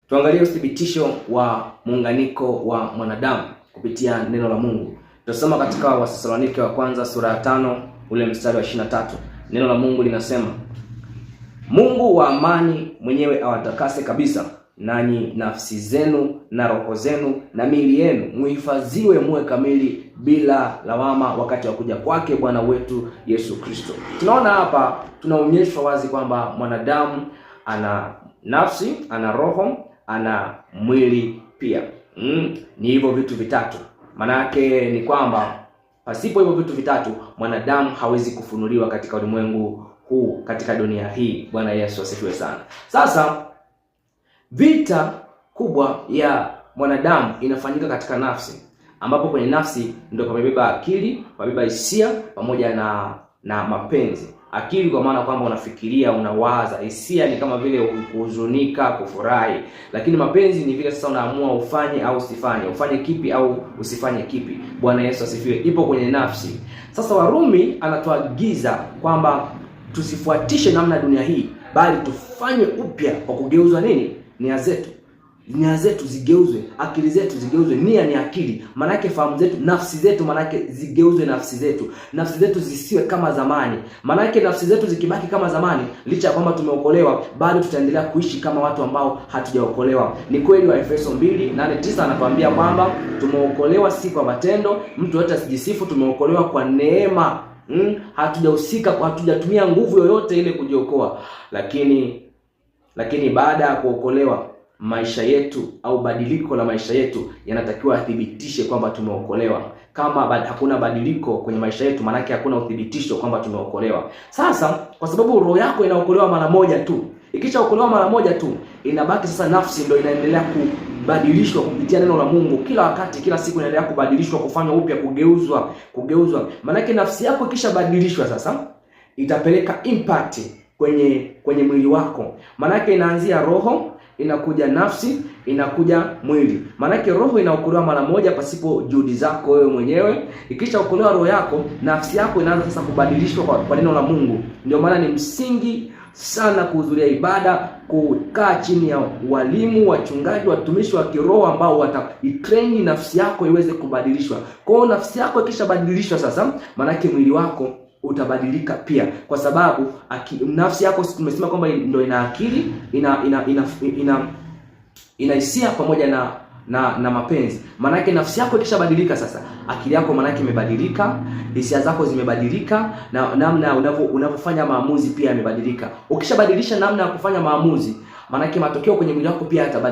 Tuangalie uthibitisho wa muunganiko wa mwanadamu kupitia neno la Mungu. Tutasoma katika Wathesalonike wa kwanza sura ya 5 ule mstari wa 23. Neno la Mungu linasema, Mungu wa amani mwenyewe awatakase kabisa, nanyi nafsi zenu na roho zenu na miili yenu muhifadhiwe muwe kamili bila lawama wakati wa kuja kwake Bwana wetu Yesu Kristo. Tunaona hapa tunaonyeshwa wazi kwamba mwanadamu ana nafsi, ana roho, ana mwili pia. Ni hivyo vitu vitatu. Maana yake ni kwamba pasipo hivyo vitu vitatu mwanadamu hawezi kufunuliwa katika ulimwengu huu, katika dunia hii. Bwana Yesu asifiwe sana. Sasa vita kubwa ya mwanadamu inafanyika katika nafsi, ambapo kwenye nafsi ndio pamebeba akili, pamebeba hisia pamoja na mapenzi. Akili kwa maana kwamba unafikiria, unawaza. Hisia ni kama vile kuhuzunika, kufurahi. Lakini mapenzi ni vile sasa unaamua ufanye au usifanye, ufanye kipi au usifanye kipi. Bwana Yesu asifiwe. Ipo kwenye nafsi. Sasa Warumi anatuagiza kwamba tusifuatishe namna dunia hii, bali tufanye upya kwa kugeuzwa nini? Nia zetu zigeuzwe, akili zetu zigeuzwe. Nia ni akili, maana yake fahamu zetu, nafsi zetu maana yake zigeuzwe. Nafsi zetu zisiwe kama zamani. Maana yake nafsi zetu zikibaki kama zamani, licha ya kwamba tumeokolewa, bado tutaendelea kuishi kama watu ambao hatujaokolewa. Ni kweli wa Efeso 2:8-9 anatuambia kwamba tumeokolewa si kwa matendo, mtu yote asijisifu, tumeokolewa kwa neema. Hatujahusika, hatujatumia nguvu yoyote ile kujiokoa. Lakini baada ya kuokolewa, maisha yetu au badiliko la maisha yetu yanatakiwa athibitishe kwamba tumeokolewa. Kama hakuna badiliko kwenye maisha yetu, maana yake hakuna uthibitisho kwamba tumeokolewa. Sasa kwa sababu roho yako inaokolewa mara moja tu, ikishaokolewa mara moja tu, inabaki sasa nafsi ndio inaendelea kubadilishwa kupitia neno la Mungu. Kila wakati, kila siku inaendelea kubadilishwa, kufanywa upya, kugeuzwa. Maana yake nafsi yako ikishabadilishwa sasa itapeleka impact kwenye mwili wako. Maana yake inaanzia roho, inakuja nafsi, inakuja mwili. Maana yake roho inaokolewa mara moja pasipo juhudi zako wewe mwenyewe. Ikishaokolewa roho yako, nafsi yako inaanza sasa kubadilishwa kwa neno la Mungu. Ndio maana ni msingi sana kuhudhuria ibada, kukaa chini ya walimu, wachungaji, watumishi wa kiroho ambao wataitrain nafsi yako iweze kubadilishwa. Kwa hiyo nafsi yako ikishabadilishwa sasa, maana yake mwili wako utabadilika pia, kwa sababu nafsi yako tumesema kwamba ndio ina akili, ina hisia pamoja na mapenzi. Maana yake nafsi yako ikishabadilika sasa, akili yako maana yake imebadilika, hisia zako zimebadilika, na namna unavyofanya maamuzi pia yamebadilika. Ukishabadilisha namna ya kufanya maamuzi, maana yake matokeo kwenye mwili wako pia yatabadilika.